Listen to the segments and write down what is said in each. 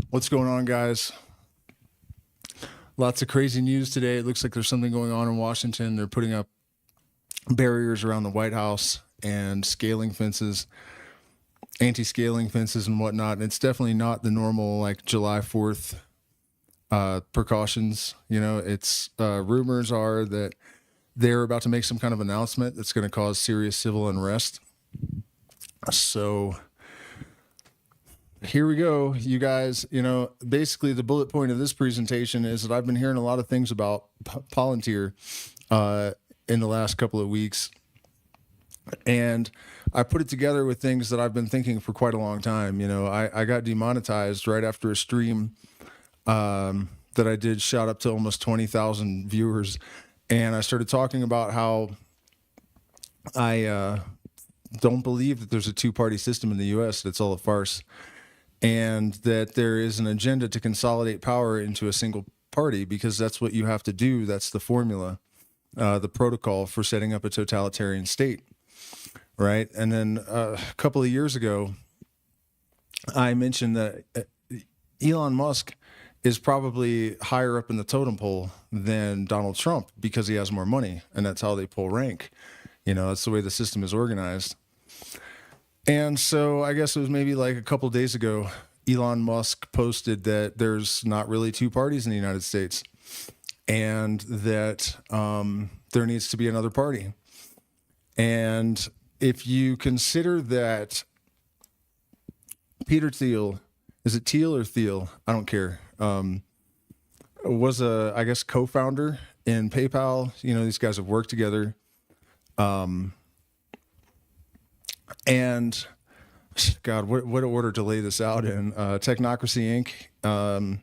What's going on, guys? Lots of crazy news today. It looks like there's something going on in Washington. They're putting up barriers around the White House and scaling fences, anti-scaling fences and whatnot. And it's definitely not the normal like July 4th precautions. You know, it's rumors are that they're about to make some kind of announcement that's going to cause serious civil unrest. So here we go, you guys. You know, basically the bullet point of this presentation is that I've been hearing a lot of things about Palantir in the last couple of weeks. And I put it together with things that I've been thinking for quite a long time. You know, I got demonetized right after a stream that I did, shot up to almost 20,000 viewers. And I started talking about how I don't believe that there's a two-party system in the U.S. That's all a farce, and that there is an agenda to consolidate power into a single party, because that's what you have to do. That's the formula, the protocol for setting up a totalitarian state, right? And then a couple of years ago, I mentioned that Elon Musk is probably higher up in the totem pole than Donald Trump because he has more money, and that's how they pull rank. You know, that's the way the system is organized. And so I guess it was maybe like a couple of days ago, Elon Musk posted that there's not really two parties in the United States, and that there needs to be another party. And if you consider that Peter Thiel, is it Thiel or Thiel? I don't care. Was I guess, co-founder in PayPal. You know, these guys have worked together. And God, what order to lay this out in? Technocracy Inc.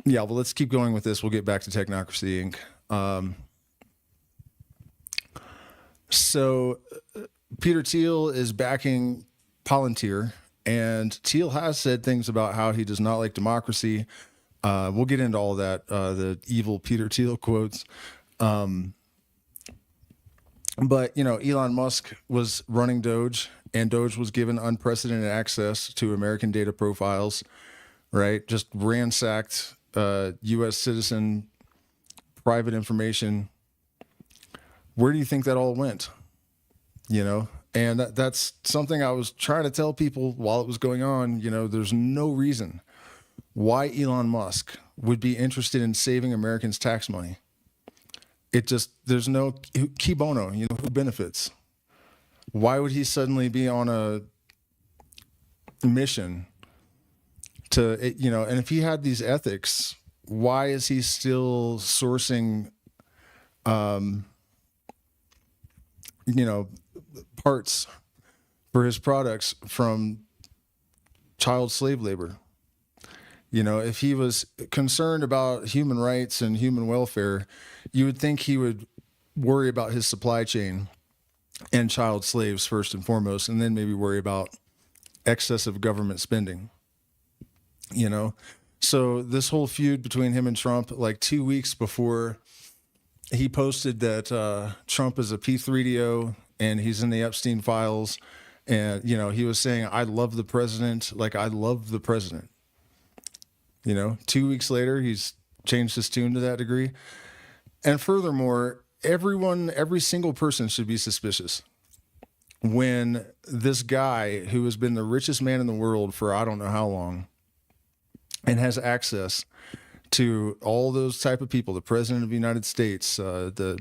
Yeah, well, let's keep going with this. We'll get back to Technocracy Inc. So Peter Thiel is backing Palantir, and Thiel has said things about how he does not like democracy. We'll get into all that, the evil Peter Thiel quotes. But, you know, Elon Musk was running DOGE, and DOGE was given unprecedented access to American data profiles, right? Just ransacked U.S. citizen private information. Where do you think that all went? You know, and that's something I was trying to tell people while it was going on. You know, there's no reason why Elon Musk would be interested in saving Americans' tax money. It just, there's no key bono, you know, who benefits? Why would he suddenly be on a mission to, you know, and if he had these ethics, why is he still sourcing, you know, parts for his products from child slave labor? You know, if he was concerned about human rights and human welfare, you would think he would worry about his supply chain and child slaves first and foremost, and then maybe worry about excessive government spending. You know, so this whole feud between him and Trump, like 2 weeks before he posted that Trump is a P3DO and he's in the Epstein files, and, you know, he was saying, I love the president, like I love the president. You know, 2 weeks later, he's changed his tune to that degree. And furthermore, every single person should be suspicious when this guy, who has been the richest man in the world for I don't know how long and has access to all those type of people, the president of the United States, the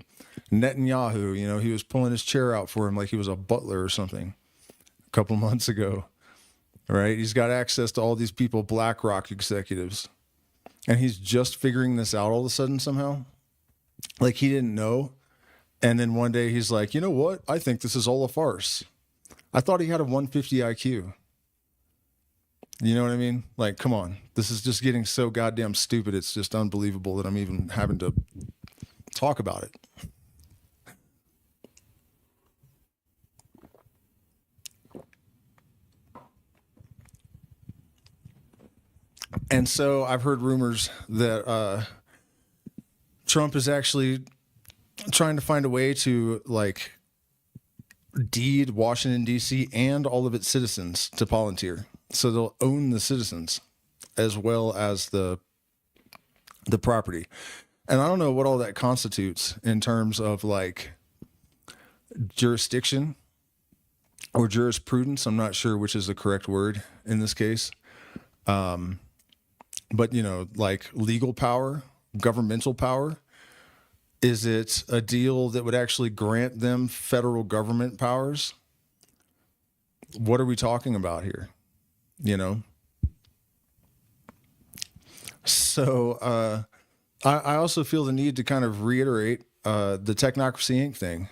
Netanyahu, you know, he was pulling his chair out for him like he was a butler or something a couple months ago. Right, he's got access to all these people, BlackRock executives, and he's just figuring this out all of a sudden somehow. Like he didn't know, and then one day he's like, you know what? I think this is all a farce. I thought he had a 150 IQ. You know what I mean? Like, come on, this is just getting so goddamn stupid. It's just unbelievable that I'm even having to talk about it. And so I've heard rumors that Trump is actually trying to find a way to like deed Washington, D.C. and all of its citizens to Palantir. So they'll own the citizens as well as the property. And I don't know what all that constitutes in terms of like jurisdiction or jurisprudence. I'm not sure which is the correct word in this case. But, you know, like legal power, governmental power. Is it a deal that would actually grant them federal government powers? What are we talking about here? You know? So I also feel the need to kind of reiterate the Technocracy Inc. thing.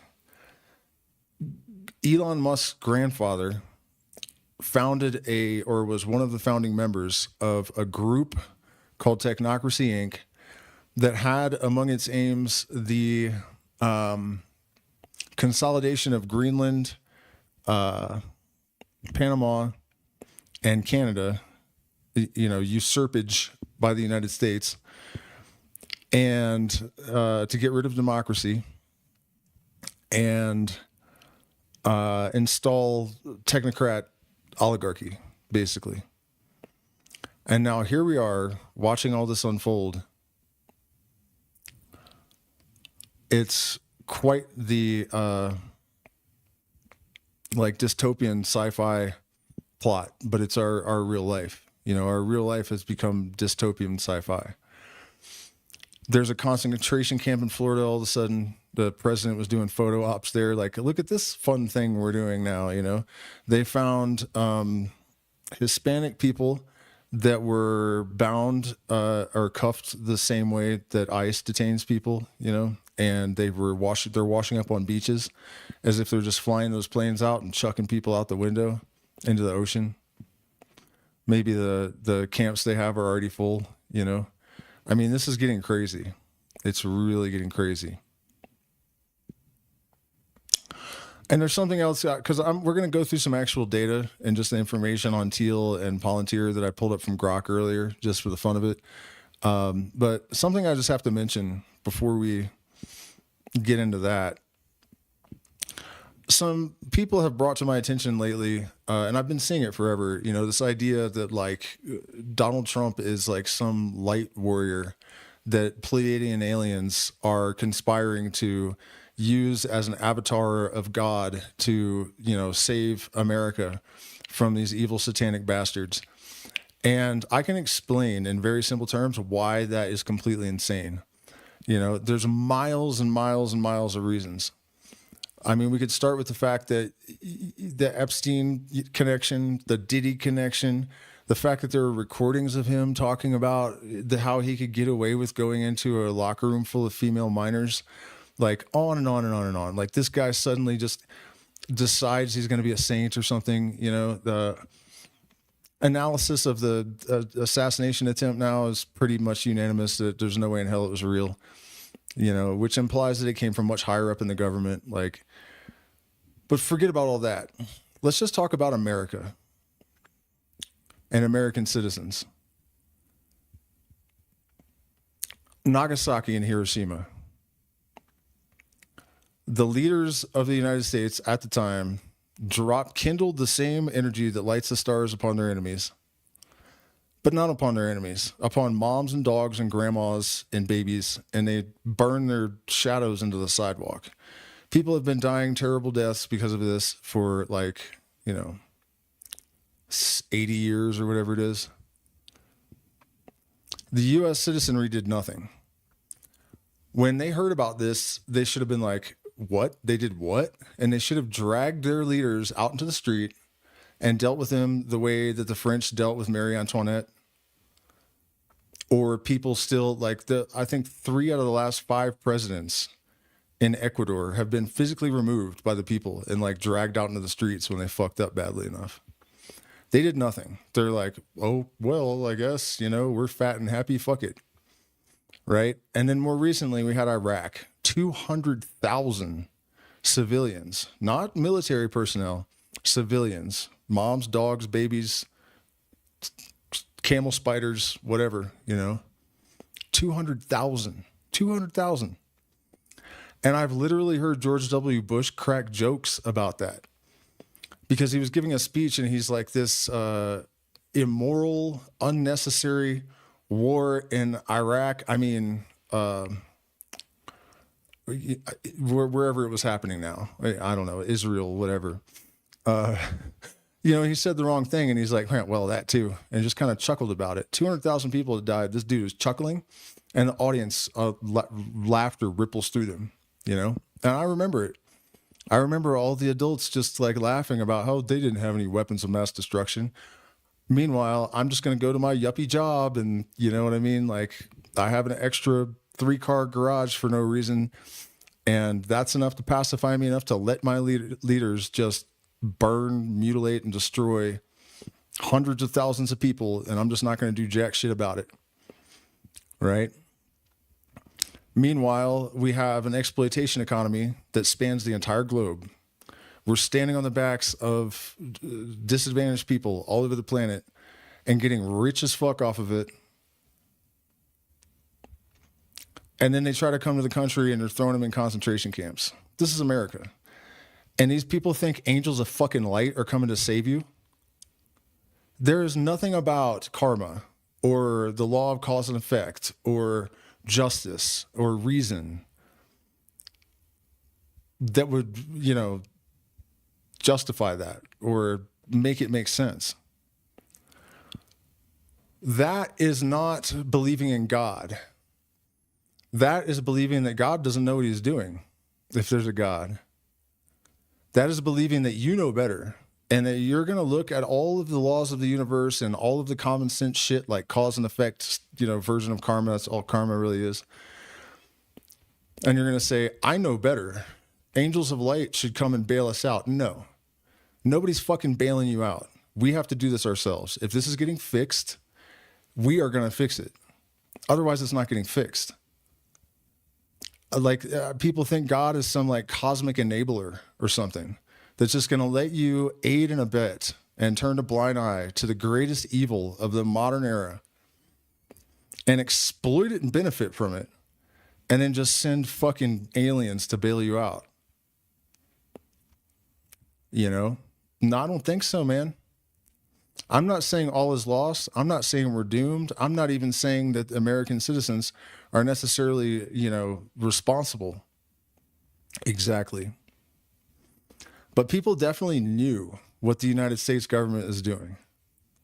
Elon Musk's grandfather founded or was one of the founding members of a group called Technocracy Inc. that had among its aims the consolidation of Greenland, Panama, and Canada, you know, usurpage by the United States, and to get rid of democracy and install technocrat oligarchy, basically. And now here we are watching all this unfold. It's quite the like dystopian sci-fi plot, but it's our real life. You know, our real life has become dystopian sci-fi. There's a concentration camp in Florida. All of a sudden, the president was doing photo ops there. Like, look at this fun thing we're doing now. You know, they found Hispanic people that were bound or cuffed the same way that ICE detains people. You know, and they're washing up on beaches as if they're just flying those planes out and chucking people out the window into the ocean. Maybe the camps they have are already full. You know. I mean, this is getting crazy. It's really getting crazy. And there's something else, because we're going to go through some actual data and just the information on Thiel and Palantir that I pulled up from Grok earlier, just for the fun of it. But something I just have to mention before we get into that. Some people have brought to my attention lately, and I've been seeing it forever, you know, this idea that like Donald Trump is like some light warrior that Pleiadian aliens are conspiring to use as an avatar of God to, you know, save America from these evil satanic bastards. And I can explain in very simple terms why that is completely insane. You know, there's miles and miles and miles of reasons. I mean, we could start with the fact that the Epstein connection, the Diddy connection, the fact that there are recordings of him talking about how he could get away with going into a locker room full of female minors, like on and on and on and on. Like this guy suddenly just decides he's going to be a saint or something. You know, the analysis of the assassination attempt now is pretty much unanimous that there's no way in hell it was real. You know, which implies that it came from much higher up in the government. Like, but forget about all that. Let's just talk about America and American citizens. Nagasaki and Hiroshima. The leaders of the United States at the time kindled the same energy that lights the stars upon their enemies. But not upon their enemies, upon moms and dogs and grandmas and babies, and they burn their shadows into the sidewalk. People have been dying terrible deaths because of this for like, you know, 80 years or whatever it is. The U.S. citizenry did nothing. When they heard about this, they should have been like, what? They did what? And they should have dragged their leaders out into the street and dealt with them the way that the French dealt with Marie Antoinette. Or people still like I think 3 out of the last 5 presidents in Ecuador have been physically removed by the people and like dragged out into the streets when they fucked up badly enough. They did nothing. They're like, oh, well, I guess, you know, we're fat and happy. Fuck it. Right. And then more recently we had Iraq, 200,000 civilians, not military personnel, civilians, moms, dogs, babies, camel spiders, whatever, you know, 200,000. And I've literally heard George W. Bush crack jokes about that because he was giving a speech and he's like this immoral, unnecessary war in Iraq. I mean, wherever it was happening now, I don't know, Israel, whatever. He said the wrong thing, and he's like, well, that too, and just kind of chuckled about it. 200,000 people had died. This dude was chuckling, and the audience laughter ripples through them, and I remember it. I remember all the adults just like laughing about how they didn't have any weapons of mass destruction. Meanwhile, I'm just going to go to my yuppie job, and you know what I mean? Like, I have an extra 3-car garage for no reason, and that's enough to pacify me enough to let my leaders just burn, mutilate, and destroy hundreds of thousands of people, and I'm just not going to do jack shit about it, right? Meanwhile, we have an exploitation economy that spans the entire globe. We're standing on the backs of disadvantaged people all over the planet and getting rich as fuck off of it. And then they try to come to the country and they're throwing them in concentration camps. This is America. And these people think angels of fucking light are coming to save you. There is nothing about karma or the law of cause and effect or justice or reason that would, justify that or make it make sense. That is not believing in God. That is believing that God doesn't know what he's doing, if there's a God. That is believing that you know better and that you're going to look at all of the laws of the universe and all of the common sense shit like cause and effect, version of karma. That's all karma really is. And you're going to say, I know better. Angels of light should come and bail us out. No, nobody's fucking bailing you out. We have to do this ourselves. If this is getting fixed, we are going to fix it. Otherwise, it's not getting fixed. People think God is some like cosmic enabler or something that's just going to let you aid and abet and turn a blind eye to the greatest evil of the modern era and exploit it and benefit from it, and then just send fucking aliens to bail you out. No, I don't think so, man. I'm not saying all is lost. I'm not saying we're doomed. I'm not even saying that American citizens are necessarily, responsible. Exactly. But people definitely knew what the United States government is doing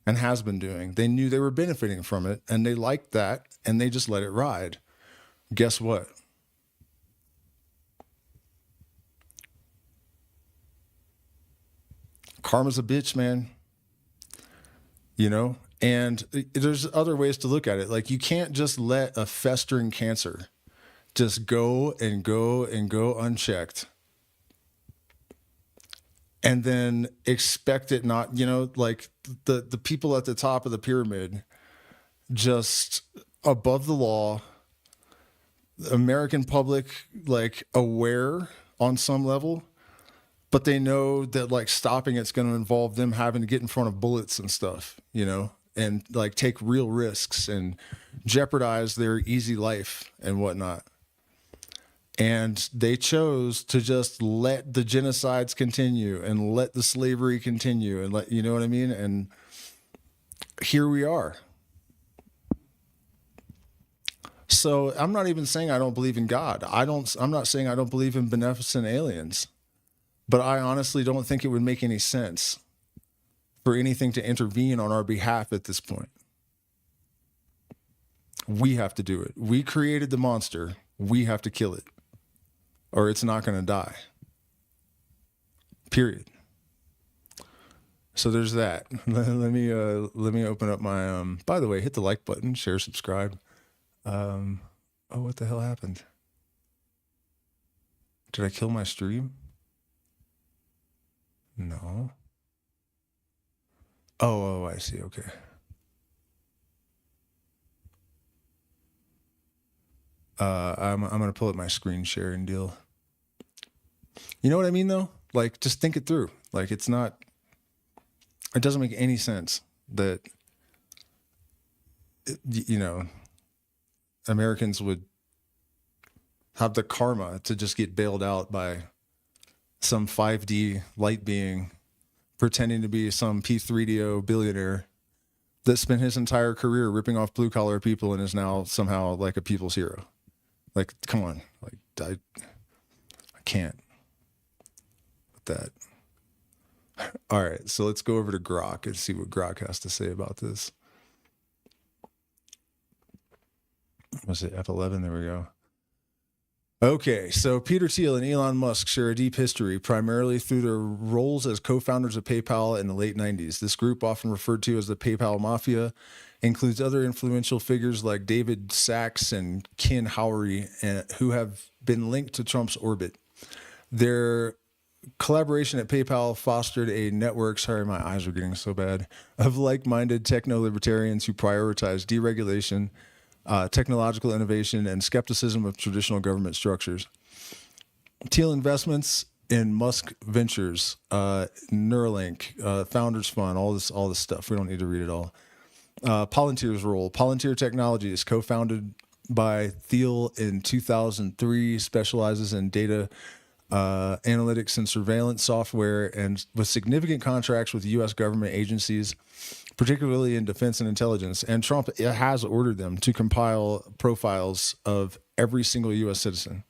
and has been doing. They knew they were benefiting from it, and they liked that, and they just let it ride. Guess what? Karma's a bitch, man. And there's other ways to look at it. Like, you can't just let a festering cancer just go and go and go unchecked and then expect it not, like the people at the top of the pyramid, just above the law, American public, like aware on some level, but they know that like stopping it's going to involve them having to get in front of bullets and stuff, and like take real risks and jeopardize their easy life and whatnot. And they chose to just let the genocides continue and let the slavery continue and let, you know what I mean? And here we are. So I'm not even saying I don't believe in God. I'm not saying I don't believe in beneficent aliens, but I honestly don't think it would make any sense for anything to intervene on our behalf at this point. We have to do it. We created the monster. We have to kill it, or it's not going to die. Period. So there's that. Let me open up my, by the way, hit the like button, share, subscribe. Oh, what the hell happened? Did I kill my stream? No. Oh, I see. Okay. I'm going to pull up my screen sharing deal. You know what I mean, though? Like, just think it through. Like, it doesn't make any sense that, Americans would have the karma to just get bailed out by some 5D light being pretending to be some P3DO billionaire that spent his entire career ripping off blue collar people and is now somehow like a people's hero. Like, come on. Like, I can't with that. All right, so let's go over to Grok and see what Grok has to say about this. Was it F11? There we go. Okay, so Peter Thiel and Elon Musk share a deep history, primarily through their roles as co-founders of PayPal in the late 90s. This group, often referred to as the PayPal Mafia, includes other influential figures like David Sachs and Ken Howery, who have been linked to Trump's orbit. Their collaboration at PayPal fostered a network, sorry, my eyes are getting so bad, of like-minded techno-libertarians who prioritize deregulation, technological innovation, and skepticism of traditional government structures. Thiel investments in Musk Ventures, Neuralink, Founders Fund, all this stuff. We don't need to read it all. Palantir's role. Palantir Technologies, co-founded by Thiel in 2003, specializes in data analytics and surveillance software, and with significant contracts with U.S. government agencies, particularly in defense and intelligence. And Trump has ordered them to compile profiles of every single U.S. citizen.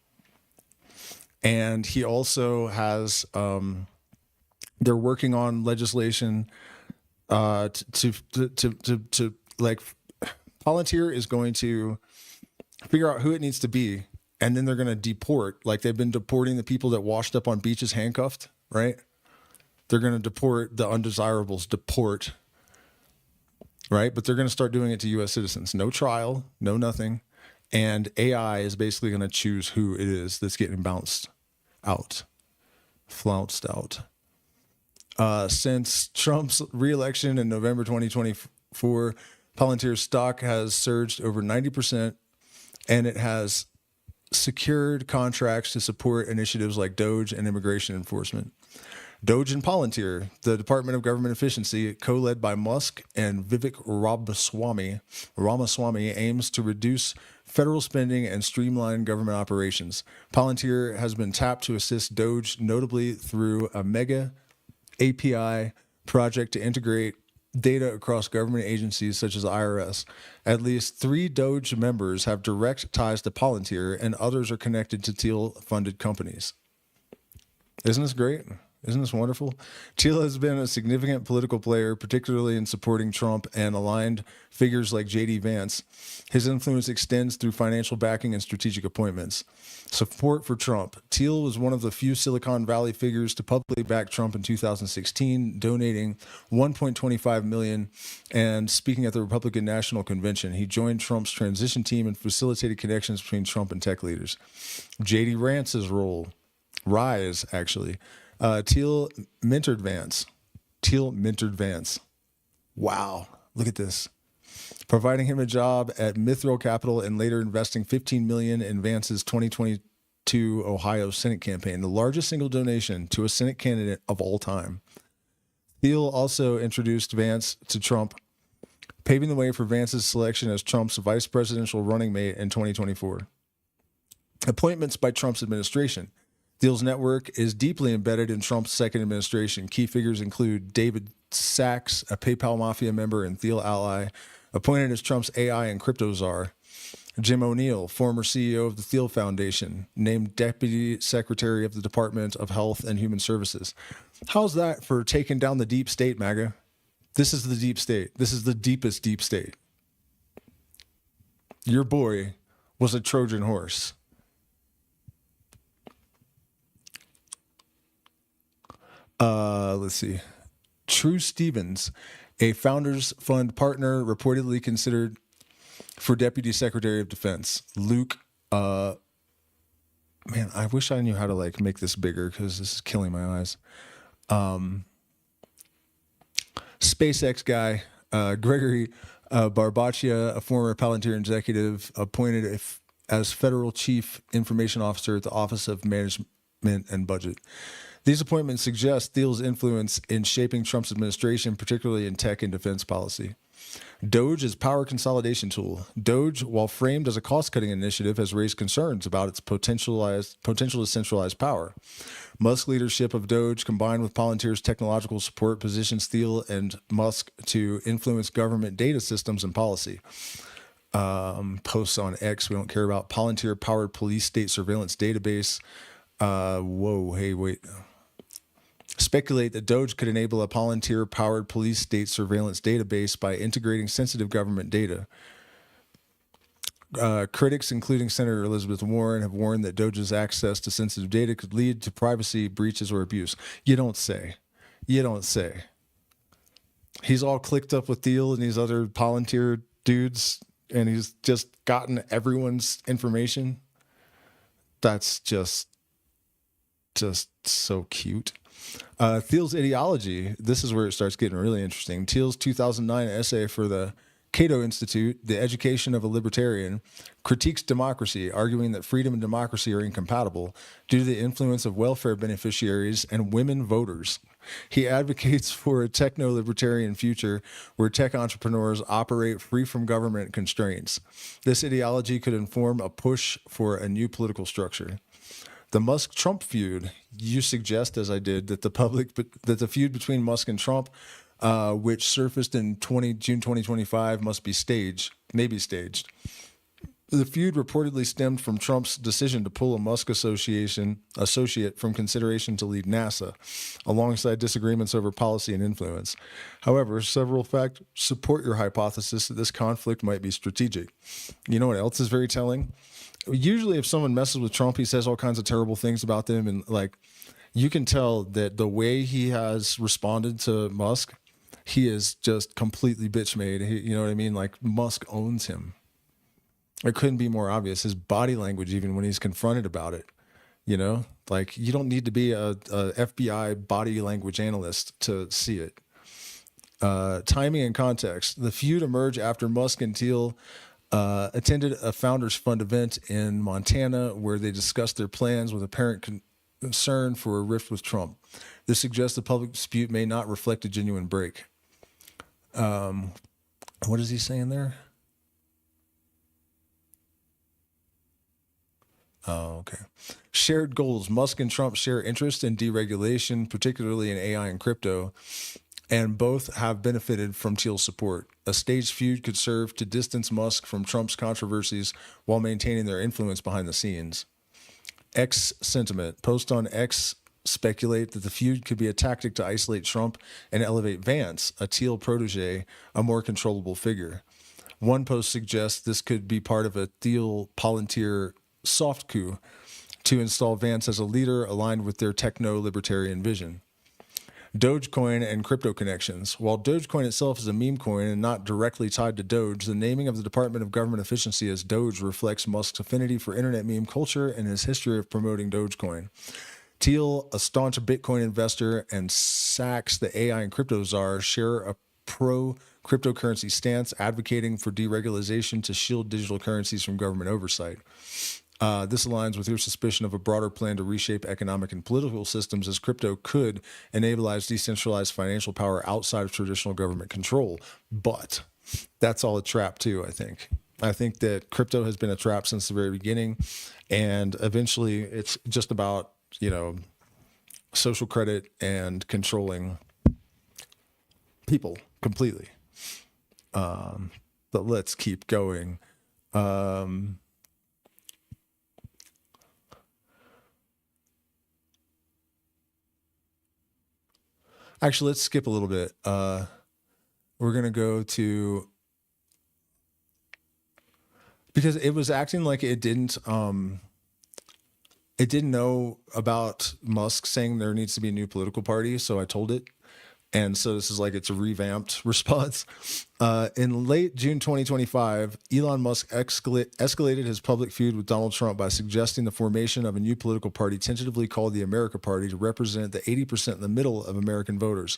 And he also has, they're working on legislation to like, Palantir is going to figure out who it needs to be, and then they're going to deport, like they've been deporting the people that washed up on beaches handcuffed, right? They're going to deport the undesirables, right? But they're going to start doing it to U.S. citizens. No trial, no nothing. And AI is basically going to choose who it is that's getting flounced out. Since Trump's reelection in November 2024, Palantir's stock has surged over 90%, and it has secured contracts to support initiatives like DOGE and immigration enforcement. DOGE and Palantir, the Department of Government Efficiency, co-led by Musk and Vivek Ramaswamy, aims to reduce federal spending and streamline government operations. Palantir has been tapped to assist DOGE, notably through a mega API project to integrate data across government agencies such as IRS. At least 3 DOGE members have direct ties to Palantir, and others are connected to Thiel-funded companies. Isn't this great? Isn't this wonderful? Thiel has been a significant political player, particularly in supporting Trump and aligned figures like J.D. Vance. His influence extends through financial backing and strategic appointments. Support for Trump. Thiel was one of the few Silicon Valley figures to publicly back Trump in 2016, donating $1.25 million and speaking at the Republican National Convention. He joined Trump's transition team and facilitated connections between Trump and tech leaders. J.D. Vance's role. Rise, actually. Thiel mentored Vance. Wow, look at this. Providing him a job at Mithril Capital and later investing $15 million in Vance's 2022 Ohio Senate campaign, the largest single donation to a Senate candidate of all time. Thiel also introduced Vance to Trump, paving the way for Vance's selection as Trump's vice presidential running mate in 2024. Appointments by Trump's administration. Thiel's network is deeply embedded in Trump's second administration. Key figures include David Sachs, a PayPal Mafia member and Thiel ally, appointed as Trump's AI and crypto czar. Jim O'Neill, former CEO of the Thiel Foundation, named Deputy Secretary of the Department of Health and Human Services. How's that for taking down the deep state, MAGA? This is the deep state. This is the deepest deep state. Your boy was a Trojan horse. Let's see. True Stevens, a Founders Fund partner, reportedly considered for Deputy Secretary of Defense. Luke, man, I wish I knew how to like make this bigger because this is killing my eyes. SpaceX guy, Gregory Barbaccia, a former Palantir executive, appointed as Federal Chief Information Officer at the Office of Management and Budget. These appointments suggest Thiel's influence in shaping Trump's administration, particularly in tech and defense policy. DOGE is power consolidation tool. DOGE, while framed as a cost-cutting initiative, has raised concerns about its potential to centralize power. Musk leadership of DOGE combined with Palantir's technological support positions Thiel and Musk to influence government data systems and policy. Posts on X we don't care about. Palantir powered police state surveillance database. Speculate that DOGE could enable a Palantir powered police state surveillance database by integrating sensitive government data. Critics, including Senator Elizabeth Warren, have warned that DOGE's access to sensitive data could lead to privacy breaches or abuse. You don't say. You don't say. He's all clicked up with Thiel and these other Palantir dudes, and he's just gotten everyone's information. That's just so cute. Thiel's ideology, this is where it starts getting really interesting. Thiel's 2009 essay for the Cato Institute, The Education of a Libertarian, critiques democracy, arguing that freedom and democracy are incompatible due to the influence of welfare beneficiaries and women voters. He advocates for a techno-libertarian future where tech entrepreneurs operate free from government constraints. This ideology could inform a push for a new political structure. The Musk-Trump feud, you suggest, as I did, that the feud between Musk and Trump, which surfaced in June 2025, must be staged, maybe staged. The feud reportedly stemmed from Trump's decision to pull a Musk associate from consideration to lead NASA, alongside disagreements over policy and influence. However, several factors support your hypothesis that this conflict might be strategic. You know what else is very telling? Usually if someone messes with Trump, he says all kinds of terrible things about them, and like you can tell that the way he has responded to Musk, he is just completely bitch made. You know what I mean? Like Musk owns him. It couldn't be more obvious. His body language, even when he's confronted about it, you know, like you don't need to be a FBI body language analyst to see it. Timing and context. The feud emerged after Musk and Thiel attended a Founders Fund event in Montana where they discussed their plans with apparent concern for a rift with Trump. This suggests the public dispute may not reflect a genuine break. What is he saying there? Oh, okay. Shared goals. Musk and Trump share interest in deregulation, particularly in AI and crypto, and both have benefited from Thiel's support. A staged feud could serve to distance Musk from Trump's controversies while maintaining their influence behind the scenes. X sentiment. Post on X speculate that the feud could be a tactic to isolate Trump and elevate Vance, a Thiel protege, a more controllable figure. One post suggests this could be part of a Thiel-Palantir soft coup to install Vance as a leader aligned with their techno-libertarian vision. Dogecoin and crypto connections. While Dogecoin itself is a meme coin and not directly tied to Doge, the naming of the Department of Government Efficiency as Doge reflects Musk's affinity for internet meme culture and his history of promoting Dogecoin. Thiel, a staunch Bitcoin investor, and Sachs, the AI and crypto czar, share a pro-cryptocurrency stance, advocating for deregulation to shield digital currencies from government oversight. This aligns with your suspicion of a broader plan to reshape economic and political systems, as crypto could enableize decentralized financial power outside of traditional government control. But that's all a trap too, I think. I think that crypto has been a trap since the very beginning, and eventually it's just about, you know, social credit and controlling people completely. But let's keep going. Actually, let's skip a little bit. We're going to go to, because it was acting like it didn't know about Musk saying there needs to be a new political party, so I told it. And so this is like it's a revamped response. In late June 2025, Elon Musk escalated his public feud with Donald Trump by suggesting the formation of a new political party, tentatively called the America Party, to represent the 80% in the middle of American voters.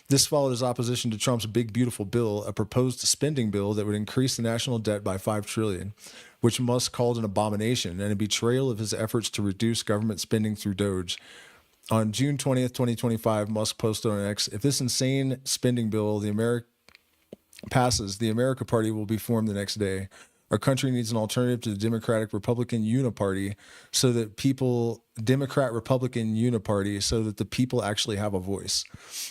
This followed his opposition to Trump's Big Beautiful Bill, a proposed spending bill that would increase the national debt by $5 trillion, which Musk called an abomination and a betrayal of his efforts to reduce government spending through DOGE. On June 20th, 2025, Musk posted on X, "If this insane spending bill passes, the America Party will be formed the next day. Our country needs an alternative to the Democratic-Republican Uniparty so that Democrat-Republican Uniparty so that the people actually have a voice.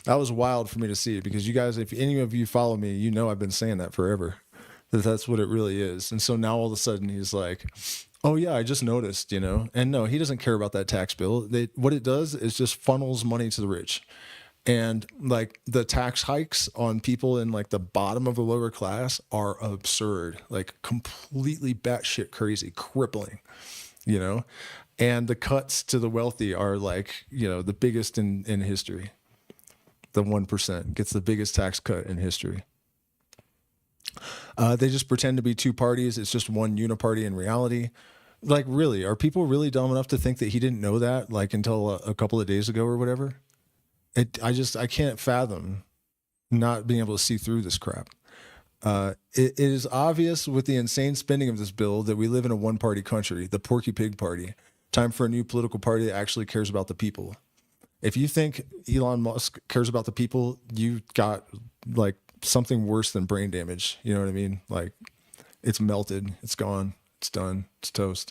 That was wild for me to see because you guys, if any of you follow me, you know I've been saying that forever, that's what it really is. And so now all of a sudden he's like, oh yeah, I just noticed, and no, he doesn't care about that tax bill. What it does is just funnels money to the rich. And like the tax hikes on people in like the bottom of the lower class are absurd, like completely batshit crazy, crippling, and the cuts to the wealthy are like, the biggest in history. The 1% gets the biggest tax cut in history. They just pretend to be two parties. It's just one uniparty in reality. Like, really, are people really dumb enough to think that he didn't know that like until a couple of days ago or whatever? I can't fathom not being able to see through this crap. It is obvious with the insane spending of this bill that we live in a one-party country, the Porky Pig Party. Time for a new political party that actually cares about the people. If you think Elon Musk cares about the people, you got like something worse than brain damage. You know what I mean? Like, it's melted, it's gone, it's done, it's toast.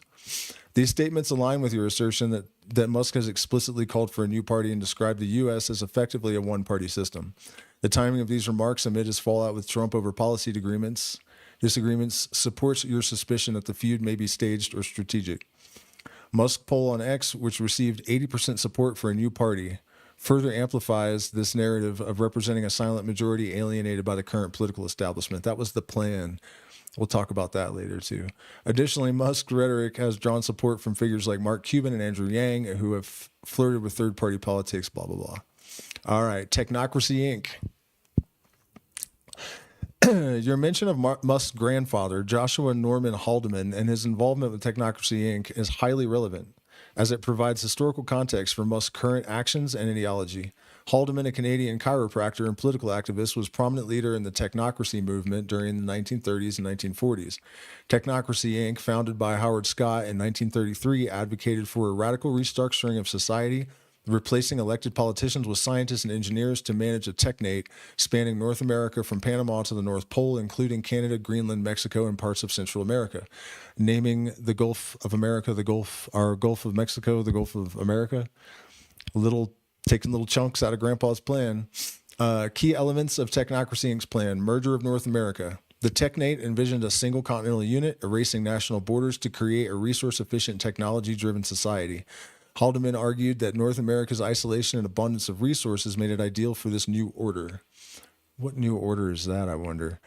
These statements align with your assertion that Musk has explicitly called for a new party and described the U.S. as effectively a one-party system. The timing of these remarks amid his fallout with Trump over policy disagreements supports your suspicion that the feud may be staged or strategic. Musk poll on X, which received 80% support for a new party, further amplifies this narrative of representing a silent majority alienated by the current political establishment. That was the plan. We'll talk about that later, too. Additionally, Musk's rhetoric has drawn support from figures like Mark Cuban and Andrew Yang, who have flirted with third-party politics, blah, blah, blah. All right, Technocracy, Inc. Your mention of Musk's grandfather, Joshua Norman Haldeman, and his involvement with Technocracy, Inc. is highly relevant, as it provides historical context for Musk's current actions and ideology. Haldeman, a Canadian chiropractor and political activist, was a prominent leader in the technocracy movement during the 1930s and 1940s. Technocracy, Inc., founded by Howard Scott in 1933, advocated for a radical restructuring of society, replacing elected politicians with scientists and engineers to manage a technate spanning North America from Panama to the North Pole, including Canada, Greenland, Mexico, and parts of Central America. Naming the Gulf of America, Gulf of Mexico, the Gulf of America. Taking little chunks out of Grandpa's plan. Key elements of Technocracy Inc.'s plan: merger of North America. The technate envisioned a single continental unit, erasing national borders to create a resource-efficient, technology-driven society. Haldeman argued that North America's isolation and abundance of resources made it ideal for this new order. What new order is that, I wonder?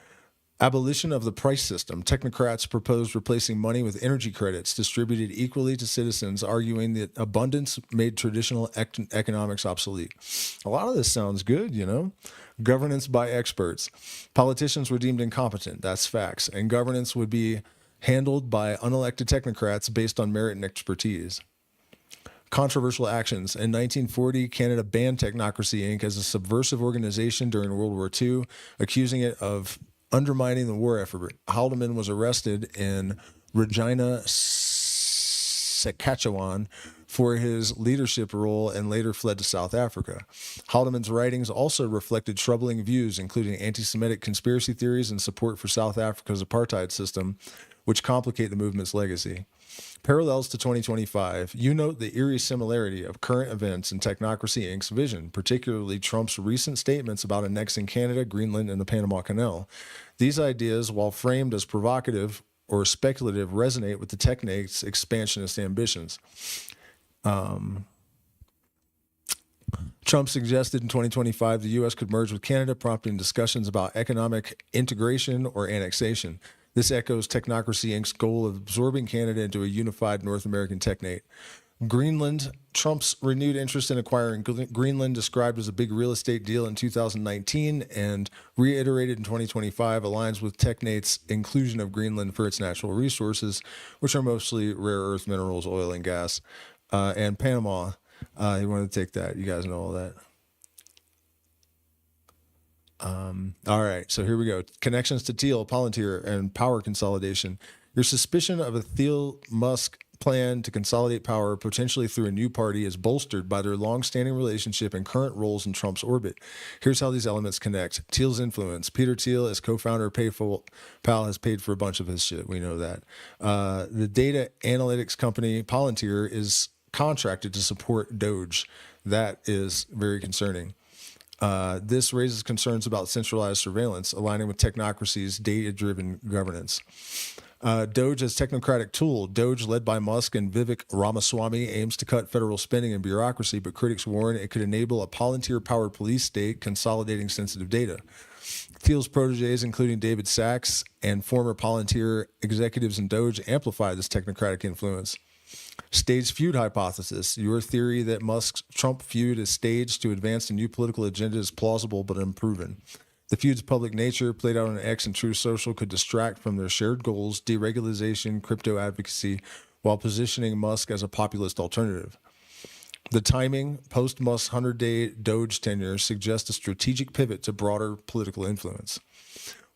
Abolition of the price system. Technocrats proposed replacing money with energy credits distributed equally to citizens, arguing that abundance made traditional economics obsolete. A lot of this sounds good, Governance by experts. Politicians were deemed incompetent. That's facts. And governance would be handled by unelected technocrats based on merit and expertise. Controversial actions. In 1940, Canada banned Technocracy Inc. as a subversive organization during World War II, accusing it of undermining the war effort. Haldeman was arrested in Regina, Saskatchewan for his leadership role and later fled to South Africa. Haldeman's writings also reflected troubling views, including anti-Semitic conspiracy theories and support for South Africa's apartheid system, which complicate the movement's legacy. Parallels to 2025, you note the eerie similarity of current events and Technocracy Inc.'s vision, particularly Trump's recent statements about annexing Canada, Greenland, and the Panama Canal. These ideas, while framed as provocative or speculative, resonate with the technate's expansionist ambitions. Trump suggested in 2025 the U.S. could merge with Canada, prompting discussions about economic integration or annexation. This echoes Technocracy Inc.'s goal of absorbing Canada into a unified North American technate. Greenland. Trump's renewed interest in acquiring Greenland, described as a big real estate deal in 2019 and reiterated in 2025, aligns with technate's inclusion of Greenland for its natural resources, which are mostly rare earth minerals, oil and gas, and Panama. You want to take that. You guys know all that. All right, so here we go. Connections to Thiel, Palantir, and power consolidation. Your suspicion of a Thiel Musk plan to consolidate power, potentially through a new party, is bolstered by their long-standing relationship and current roles in Trump's orbit. Here's how these elements connect. Thiel's influence. Peter Thiel, as co-founder of PayPal, has paid for a bunch of his shit. We know that. The data analytics company Palantir is contracted to support DOGE. That is very concerning. This raises concerns about centralized surveillance, aligning with technocracy's data-driven governance. DOGE as technocratic tool. DOGE, led by Musk and Vivek Ramaswamy, aims to cut federal spending and bureaucracy, but critics warn it could enable a Palantir-powered police state consolidating sensitive data. Thiel's proteges, including David Sachs and former Palantir executives in DOGE, amplify this technocratic influence. Staged feud hypothesis. Your theory that Musk-Trump feud is staged to advance a new political agenda is plausible but unproven. The feud's public nature, played out on X and Truth Social, could distract from their shared goals, deregulation, crypto advocacy, while positioning Musk as a populist alternative. The timing, post-Musk's 100-day DOGE tenure, suggests a strategic pivot to broader political influence.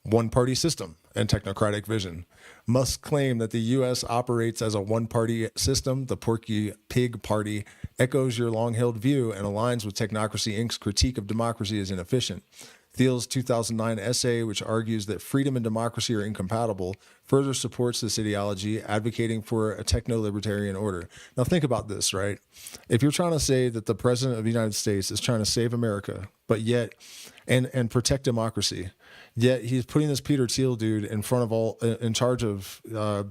One-party system and technocratic vision. Musk claimed that the U.S. operates as a one-party system. The Porky Pig Party echoes your long-held view and aligns with Technocracy Inc.'s critique of democracy as inefficient. Thiel's 2009 essay, which argues that freedom and democracy are incompatible, further supports this ideology, advocating for a techno-libertarian order. Now think about this, right? If you're trying to say that the president of the United States is trying to save America, but yet, and protect democracy, yet he's putting this Peter Thiel dude in front of all, in charge of all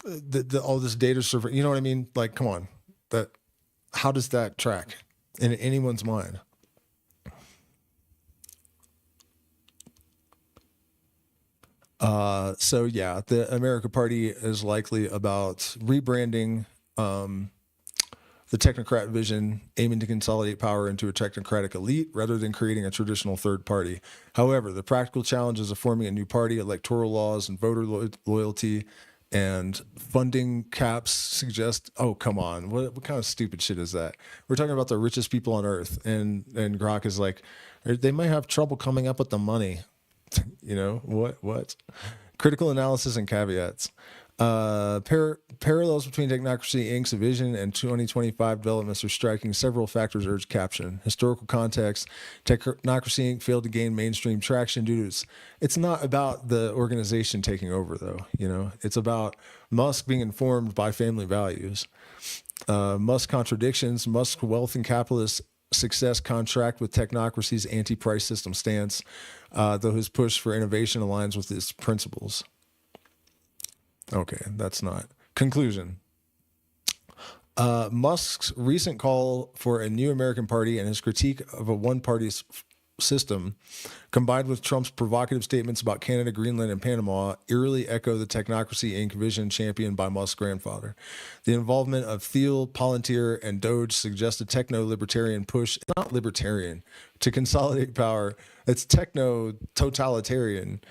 this data server. You know what I mean? Like, come on, how does that track in anyone's mind? So yeah, the America Party is likely about rebranding the technocrat vision, aiming to consolidate power into a technocratic elite rather than creating a traditional third party. However, the practical challenges of forming a new party, electoral laws and voter loyalty and funding caps suggest, oh, come on, what kind of stupid shit is that? We're talking about the richest people on earth, and Grok is like, they might have trouble coming up with the money. You know, what? Critical analysis and caveats. Parallels between Technocracy Inc.'s vision and 2025 developments are striking. Several factors urge caption. Historical context. Technocracy Inc. failed to gain mainstream traction due to it's not about the organization taking over, though. You know, it's about Musk being informed by family values. Musk contradictions. Musk's wealth and capitalist success contract with technocracy's anti-price system stance, though his push for innovation aligns with its principles. Okay, that's not. Conclusion. Musk's recent call for a new American party and his critique of a one-party system, combined with Trump's provocative statements about Canada, Greenland, and Panama, eerily echo the Technocracy Inc. vision championed by Musk's grandfather. The involvement of Thiel, Palantir, and DOGE suggests a techno-libertarian push, not libertarian, to consolidate power. It's techno-totalitarian,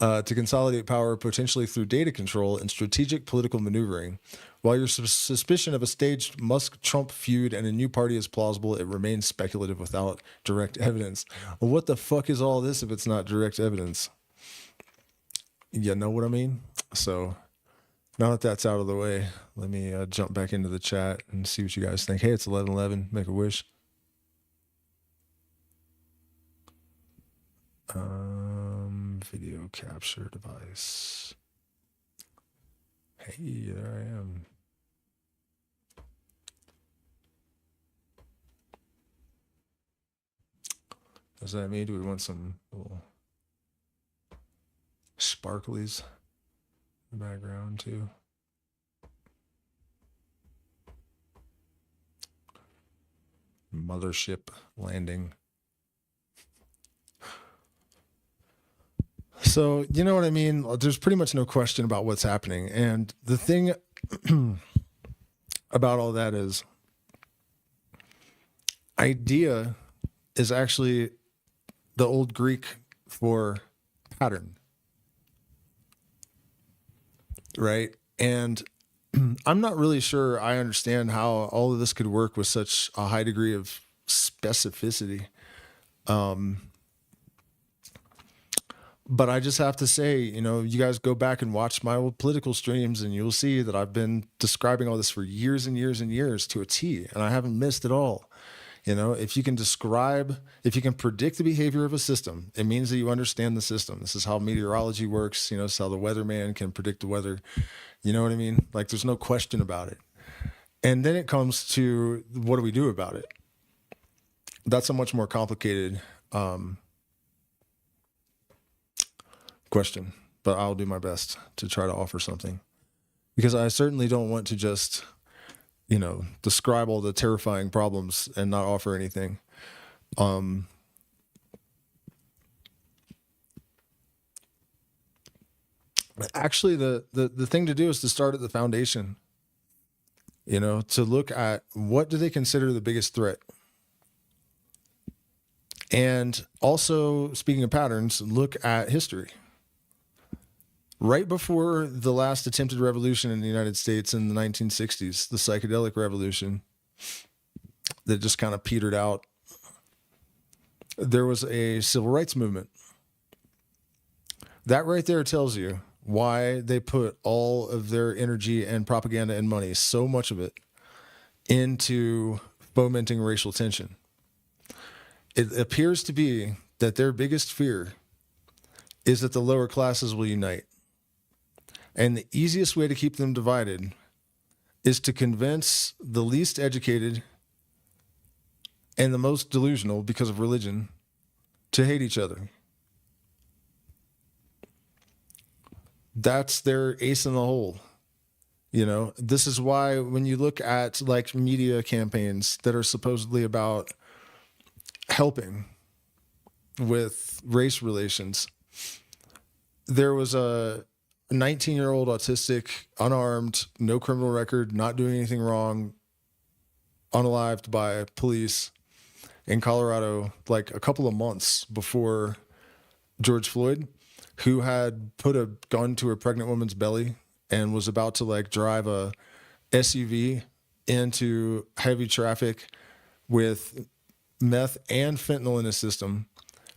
to consolidate power potentially through data control and strategic political maneuvering. While your suspicion of a staged Musk-Trump feud and a new party is plausible, it remains speculative without direct evidence. Well, what the fuck is all this if it's not direct evidence? You know what I mean? So now that that's out of the way, let me jump back into the chat and see what you guys think. Hey, it's 11:11. Make a wish. Video capture device. Hey, there I am. Does that mean do we want some little sparklies in the background too? Mothership landing. So, you know what I mean? There's pretty much no question about what's happening. And the thing about all that is, idea is actually the old Greek for pattern, right? And I'm not really sure I understand how all of this could work with such a high degree of specificity. But I just have to say, you guys go back and watch my old political streams and you'll see that I've been describing all this for years and years and years to a T, and I haven't missed at all. If you can predict the behavior of a system, it means that you understand the system. This is how meteorology works. It's how the weatherman can predict the weather. You know what I mean? Like, there's no question about it. And then it comes to, what do we do about it? That's a much more complicated question, but I'll do my best to try to offer something, because I certainly don't want to just describe all the terrifying problems and not offer anything. Actually, the thing to do is to start at the foundation, to look at what do they consider the biggest threat. And also, speaking of patterns, look at history. Right before the last attempted revolution in the United States in the 1960s, the psychedelic revolution that just kind of petered out, there was a civil rights movement. That right there tells you why they put all of their energy and propaganda and money, so much of it, into fomenting racial tension. It appears to be that their biggest fear is that the lower classes will unite. And the easiest way to keep them divided is to convince the least educated and the most delusional, because of religion, to hate each other. That's their ace in the hole. This is why when you look at like media campaigns that are supposedly about helping with race relations, there was a 19-year-old autistic, unarmed, no criminal record, not doing anything wrong, unalived by police in Colorado, like a couple of months before George Floyd, who had put a gun to a pregnant woman's belly and was about to like drive a SUV into heavy traffic with meth and fentanyl in his system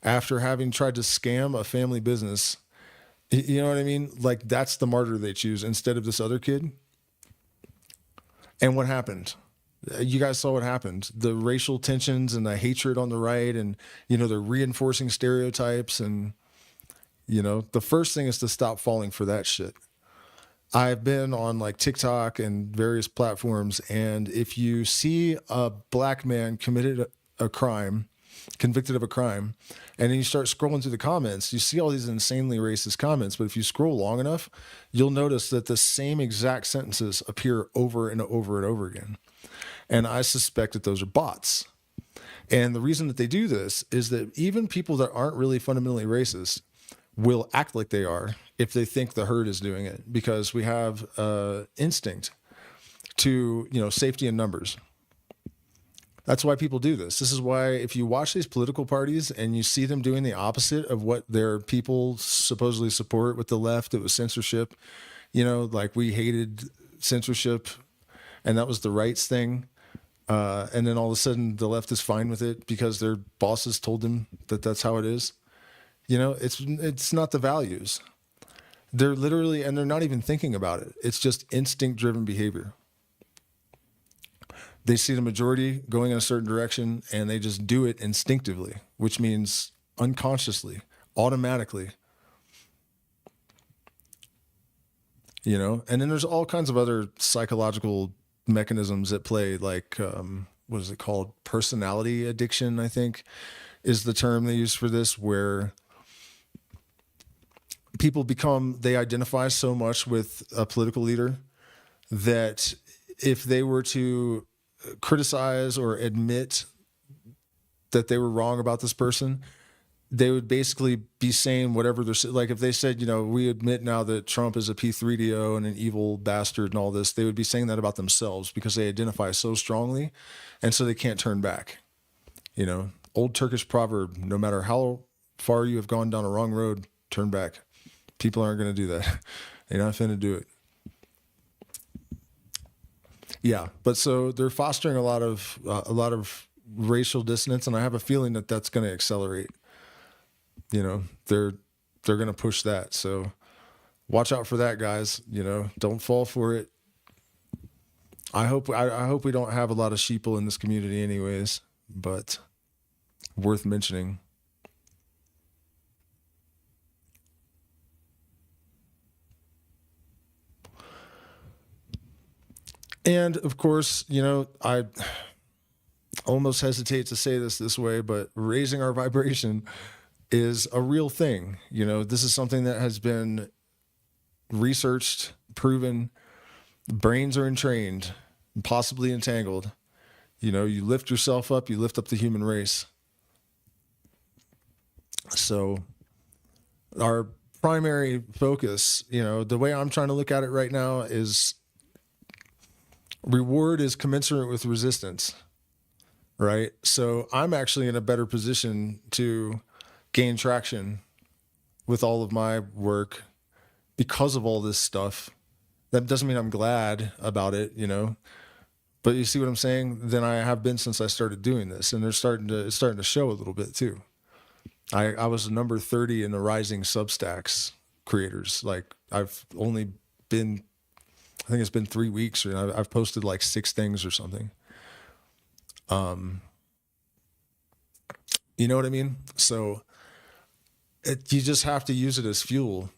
after having tried to scam a family business. You know what I mean? Like, that's the martyr they choose instead of this other kid. And what happened? You guys saw what happened. The racial tensions and the hatred on the right, and, they're reinforcing stereotypes. And, the first thing is to stop falling for that shit. I've been on like TikTok and various platforms, and if you see a black man convicted of a crime, and then you start scrolling through the comments, you see all these insanely racist comments. But if you scroll long enough, you'll notice that the same exact sentences appear over and over and over again. And I suspect that those are bots. And the reason that they do this is that even people that aren't really fundamentally racist will act like they are if they think the herd is doing it, because we have instinct to, safety in numbers. That's why people do this. This is why if you watch these political parties and you see them doing the opposite of what their people supposedly support with the left, it was censorship. Like, we hated censorship and that was the rights thing. And then all of a sudden the left is fine with it because their bosses told them that that's how it is. It's not the values. They're literally, and they're not even thinking about it. It's just instinct driven behavior. They see the majority going in a certain direction and they just do it instinctively, which means unconsciously, automatically. And then there's all kinds of other psychological mechanisms at play, like, what is it called? Personality addiction, I think, is the term they use for this, where people they identify so much with a political leader that if they were to criticize or admit that they were wrong about this person, they would basically be saying whatever they're like. If they said, we admit now that Trump is a P3DO and an evil bastard and all this, they would be saying that about themselves because they identify so strongly, and so they can't turn back. Old Turkish proverb: no matter how far you have gone down a wrong road, turn back. People aren't going to do that. They're not going to do it. Yeah, but so they're fostering a lot of racial dissonance, and I have a feeling that that's going to accelerate. They're they're going to push that. So watch out for that, guys. You know, don't fall for it. I hope we don't have a lot of sheeple in this community anyways, but worth mentioning. And of course, you know, I almost hesitate to say this way, but raising our vibration is a real thing. You know, this is something that has been researched, proven. Brains are entrained, possibly entangled. You know, you lift yourself up, you lift up the human race. So our primary focus, you know, the way I'm trying to look at it right now is reward is commensurate with resistance, right? So I'm actually in a better position to gain traction with all of my work because of all this stuff. That doesn't mean I'm glad about it, you know, but you see what I'm saying? Then I have been since I started doing this, and it's starting to show a little bit too. I was number 30 in the rising Substacks creators. Like I've only been, I think it's been 3 weeks, or I've posted like 6 things or something. You know what I mean? So you just have to use it as fuel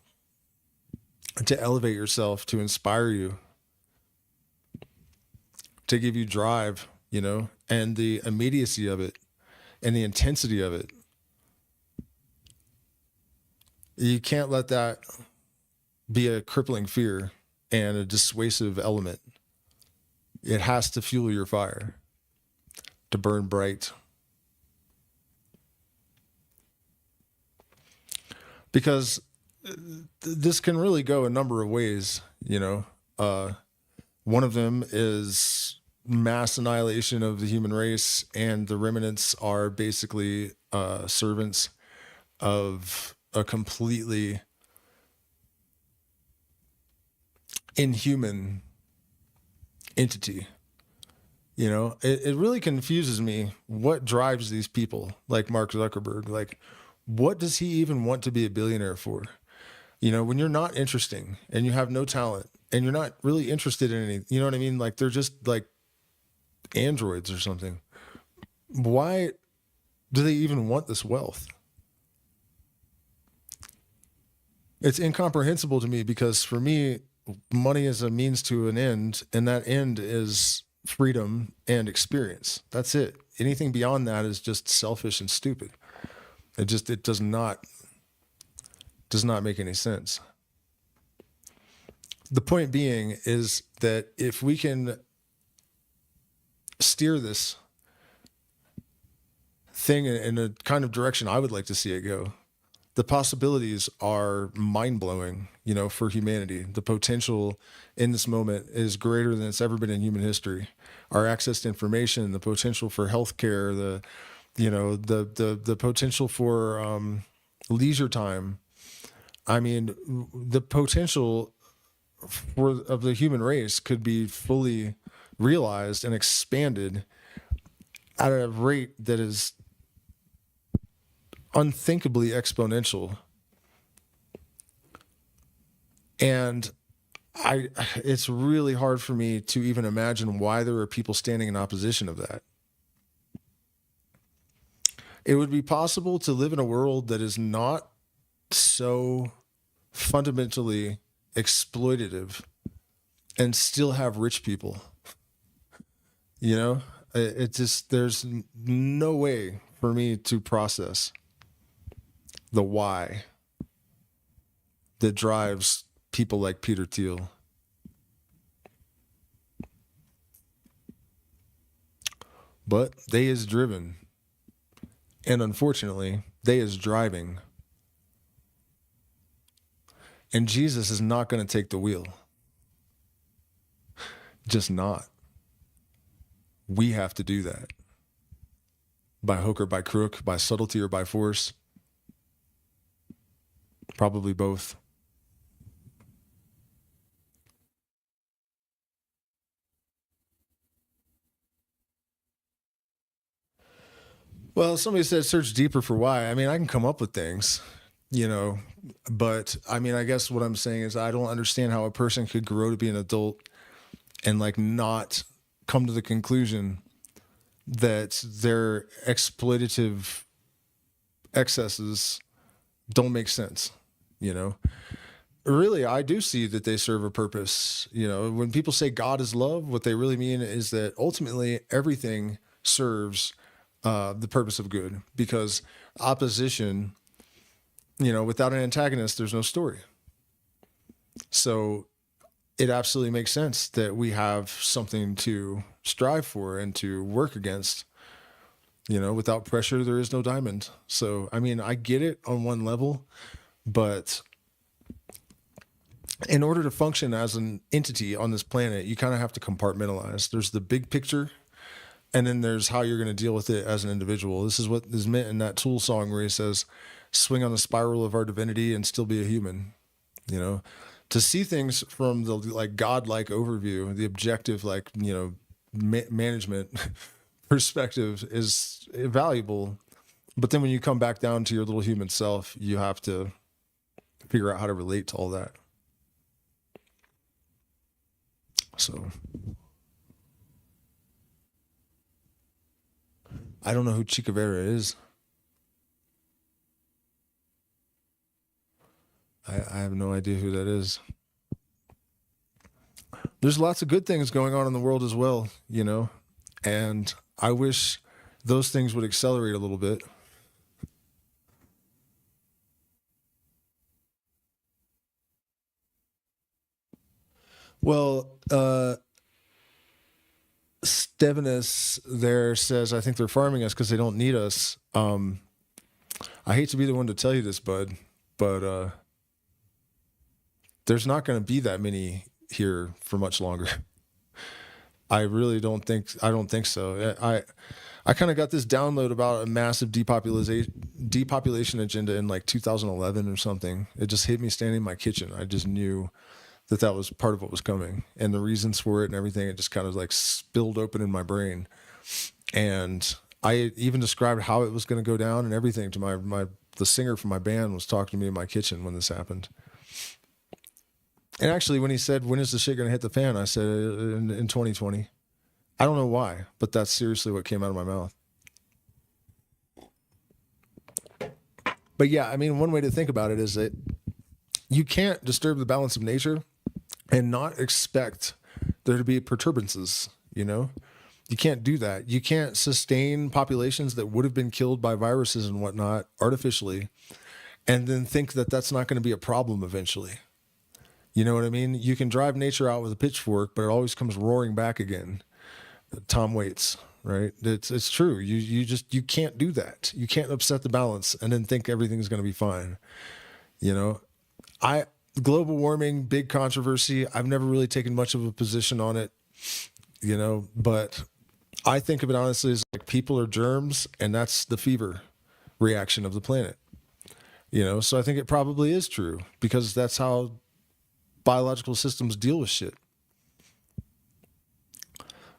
to elevate yourself, to inspire you, to give you drive, you know, and the immediacy of it and the intensity of it. You can't let that be a crippling fear and a dissuasive element. It has to fuel your fire to burn bright. Because this can really go a number of ways, you know. One of them is mass annihilation of the human race, and the remnants are basically servants of a completely inhuman entity. You know, it really confuses me what drives these people like Mark Zuckerberg. Like, what does he even want to be a billionaire for? You know, when you're not interesting and you have no talent and you're not really interested in anything, you know what I mean? Like, they're just like androids or something. Why do they even want this wealth? It's incomprehensible to me, because for me, money is a means to an end, and that end is freedom and experience. That's it. Anything beyond that is just selfish and stupid. It does not make any sense. The point being is that if we can steer this thing in a kind of direction I would like to see it go, the possibilities are mind-blowing, you know, for humanity. The potential in this moment is greater than it's ever been in human history. Our access to information, the potential for healthcare, the potential for leisure time. I mean, the potential of the human race could be fully realized and expanded at a rate that is unthinkably exponential. And it's really hard for me to even imagine why there are people standing in opposition of that. It would be possible to live in a world that is not so fundamentally exploitative and still have rich people. You know, there's no way for me to process the why that drives people like Peter Thiel. But they is driven. And unfortunately, they is driving. And Jesus is not going to take the wheel. Just not. We have to do that. By hook or by crook, by subtlety or by force. Probably both. Well, somebody said search deeper for why. I mean, I can come up with things. you know, but I mean, I guess what I'm saying is I don't understand how a person could grow to be an adult and like not come to the conclusion that their exploitative excesses don't make sense, you know. Really, I do see that they serve a purpose. You know, when people say God is love, what they really mean is that ultimately everything serves the purpose of good, because opposition, you know, without an antagonist, there's no story. So it absolutely makes sense that we have something to strive for and to work against. You know, without pressure, there is no diamond. So, I mean, I get it on one level, but in order to function as an entity on this planet, you kind of have to compartmentalize. There's the big picture, and then there's how you're going to deal with it as an individual. This is what is meant in that Tool song where he says, swing on the spiral of our divinity and still be a human. You know, to see things from the like godlike overview, the objective, like, you know, management perspective is valuable. But then when you come back down to your little human self, you have to figure out how to relate to all that. So I don't know who Che Guevara is. I have no idea who that is. There's lots of good things going on in the world as well, you know, and I wish those things would accelerate a little bit. Well, Stevenus there says, I think they're farming us because they don't need us. I hate to be the one to tell you this, bud, but there's not going to be that many here for much longer. I really don't think. I don't think so. I kind of got this download about a massive depopulation agenda in like 2011 or something. It just hit me standing in my kitchen. I just knew that that was part of what was coming, and the reasons for it and everything. It just kind of like spilled open in my brain, and I even described how it was going to go down and everything to my the singer from my band was talking to me in my kitchen when this happened. And actually, when he said, "When is the shit going to hit the fan?" I said, in 2020. I don't know why, but that's seriously what came out of my mouth. But yeah, I mean, one way to think about it is that you can't disturb the balance of nature and not expect there to be perturbances, you know? You can't do that. You can't sustain populations that would have been killed by viruses and whatnot artificially and then think that that's not going to be a problem eventually. You know what I mean? You can drive nature out with a pitchfork, but it always comes roaring back again. Tom Waits, right? It's true. You can't do that. You can't upset the balance and then think everything's going to be fine. You know, global warming, big controversy. I've never really taken much of a position on it, you know, but I think of it honestly as like people are germs, and that's the fever reaction of the planet. You know, so I think it probably is true because that's how biological systems deal with shit.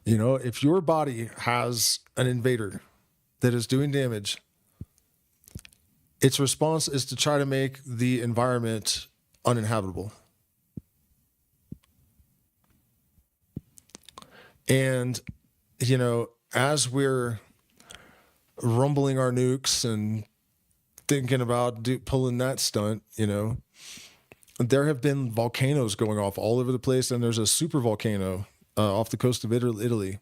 You know, if your body has an invader that is doing damage, its response is to try to make the environment uninhabitable. And, you know, as we're rumbling our nukes and thinking about pulling that stunt, you know, there have been volcanoes going off all over the place, and there's a super volcano off the coast of Italy.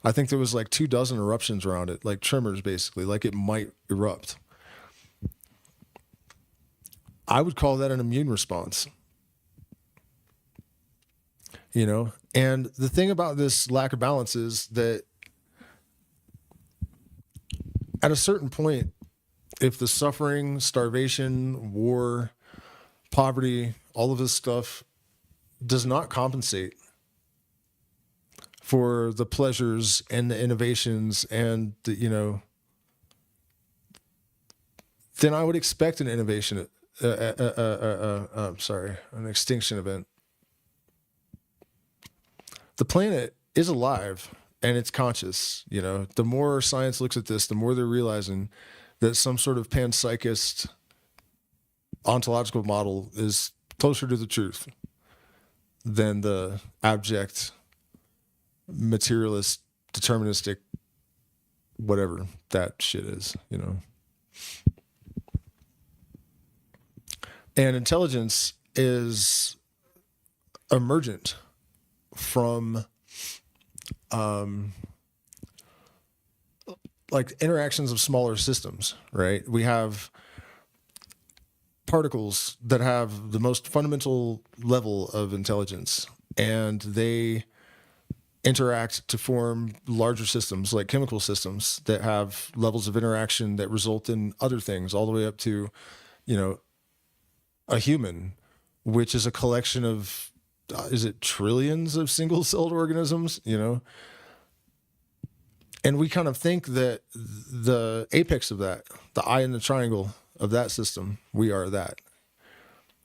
I think there was like 24 eruptions around it, like tremors basically, like it might erupt. I would call that an immune response. You know, and the thing about this lack of balance is that at a certain point, if the suffering, starvation, war, poverty, all of this stuff does not compensate for the pleasures and the innovations and the, you know, then I would expect an innovation, an extinction event. The planet is alive and it's conscious. You know, the more science looks at this, the more they're realizing that some sort of panpsychist ontological model is closer to the truth than the abject, materialist, deterministic, whatever that shit is, you know. And intelligence is emergent from like interactions of smaller systems, right? We have particles that have the most fundamental level of intelligence, and they interact to form larger systems like chemical systems that have levels of interaction that result in other things, all the way up to, you know, a human, which is a collection of, is it trillions of single-celled organisms, you know? And we kind of think that the apex of that, the eye in the triangle of that system, we are that.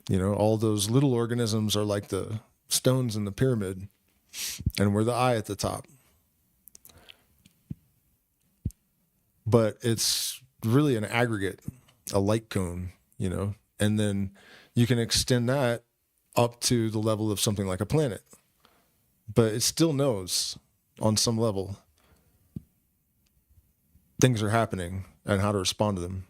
You know, all those little organisms are like the stones in the pyramid, and we're the eye at the top. But it's really an aggregate, a light cone, you know, and then you can extend that up to the level of something like a planet. But it still knows on some level things are happening and how to respond to them.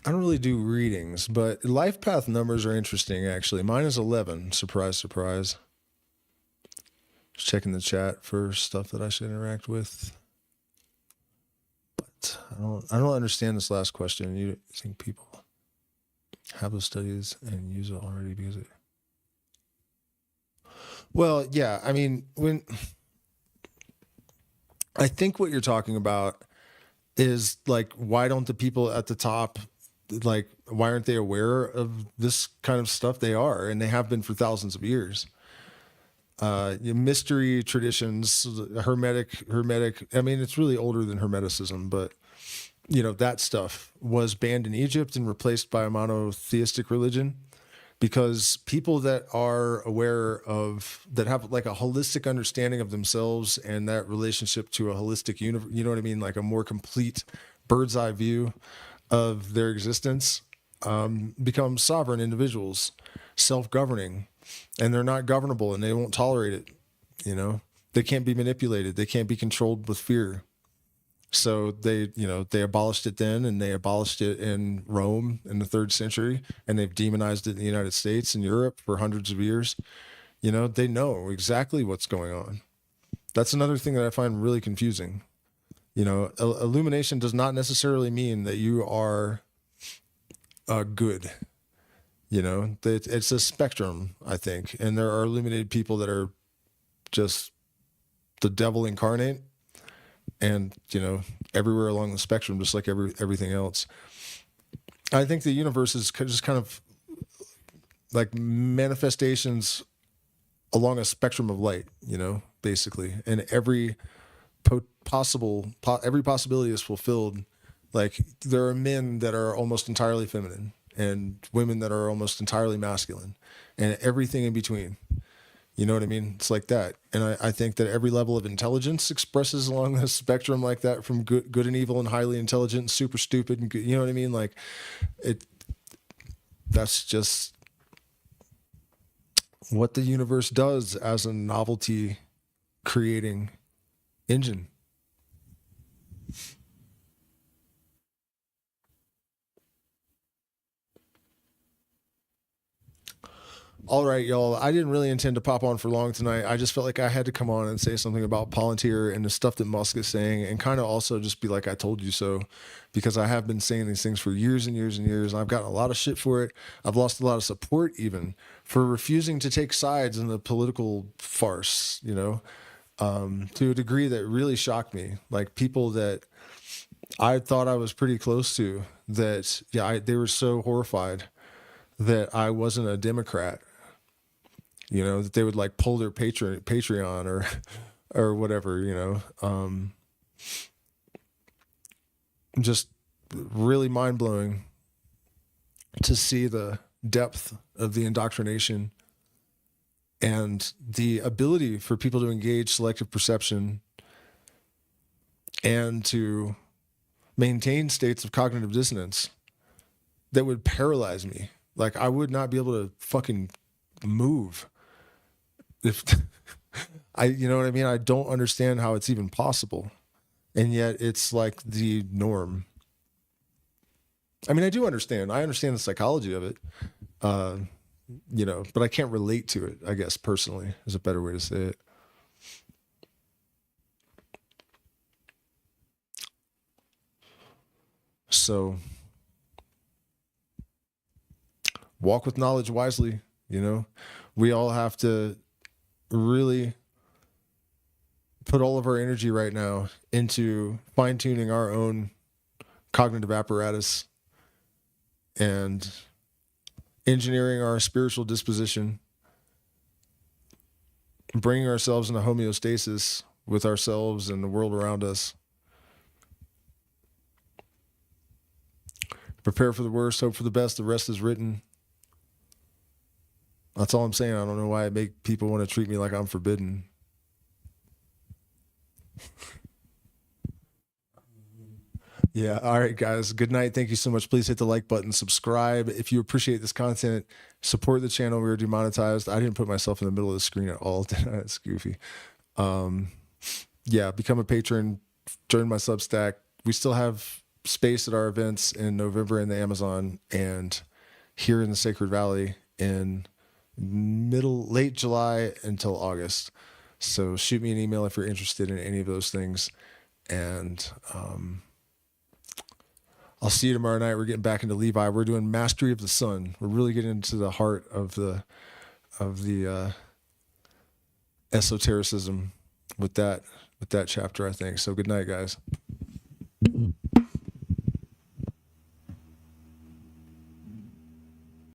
I don't really do readings, but life path numbers are interesting, actually. Mine is 11. Surprise, surprise. Just checking the chat for stuff that I should interact with. But I don't understand this last question. You think people have those studies and use it already because it... Well, yeah, I mean, when I think what you're talking about is like, why don't the people at the top, like, why aren't they aware of this kind of stuff? They are, and they have been for thousands of years. Mystery traditions, hermetic. I mean, it's really older than Hermeticism, but you know, that stuff was banned in Egypt and replaced by a monotheistic religion, because people that are aware of, that have like a holistic understanding of themselves and that relationship to a holistic universe, you know what I mean? Like a more complete bird's eye view of their existence, become sovereign individuals, self-governing, and they're not governable, and they won't tolerate it. You know, they can't be manipulated. They can't be controlled with fear. So they, you know, they abolished it then, and they abolished it in Rome in the 3rd century, and they've demonized it in the United States and Europe for hundreds of years. You know, they know exactly what's going on. That's another thing that I find really confusing. You know, illumination does not necessarily mean that you are good. You know, it's a spectrum, I think. And there are illuminated people that are just the devil incarnate, and, you know, everywhere along the spectrum, just like everything else. I think the universe is just kind of like manifestations along a spectrum of light, you know, basically. And every possibility is fulfilled. Like, there are men that are almost entirely feminine, and women that are almost entirely masculine, and everything in between. You know what I mean? It's like that. And I think that every level of intelligence expresses along the spectrum like that, from good and evil and highly intelligent and super stupid and good, you know what I mean? Like, that's just what the universe does as a novelty creating engine. All right, y'all. I didn't really intend to pop on for long tonight. I just felt like I had to come on and say something about Palantir and the stuff that Musk is saying, and kind of also just be like, I told you so, because I have been saying these things for years and years and years, and I've gotten a lot of shit for it. I've lost a lot of support even for refusing to take sides in the political farce, you know, to a degree that really shocked me. Like, people that I thought I was pretty close to, that, yeah, they were so horrified that I wasn't a Democrat. You know, that they would like pull their Patreon or whatever, you know, just really mind-blowing to see the depth of the indoctrination and the ability for people to engage selective perception and to maintain states of cognitive dissonance that would paralyze me. Like, I would not be able to fucking move if you know what I mean? I don't understand how it's even possible. And yet it's like the norm. I mean, I do understand. I understand the psychology of it, but I can't relate to it, I guess, personally, is a better way to say it. So walk with knowledge wisely, We all have to really put all of our energy right now into fine-tuning our own cognitive apparatus and engineering our spiritual disposition, bringing ourselves into homeostasis with ourselves and the world around us. Prepare for the worst, hope for the best. The rest is written. That's all I'm saying. I don't know why I make people want to treat me like I'm forbidden. Yeah. All right, guys. Good night. Thank you so much. Please hit the like button, subscribe. If you appreciate this content, support the channel. We were demonetized. I didn't put myself in the middle of the screen at all. It's goofy. Yeah. Become a patron. Join my Substack. We still have space at our events in November in the Amazon and here in the Sacred Valley in late July until August. So shoot me an email if you're interested in any of those things. And I'll see you tomorrow night. We're getting back into Levi. We're doing Mastery of the Sun. We're really getting into the heart of the esotericism with that chapter, I think. So good night, guys.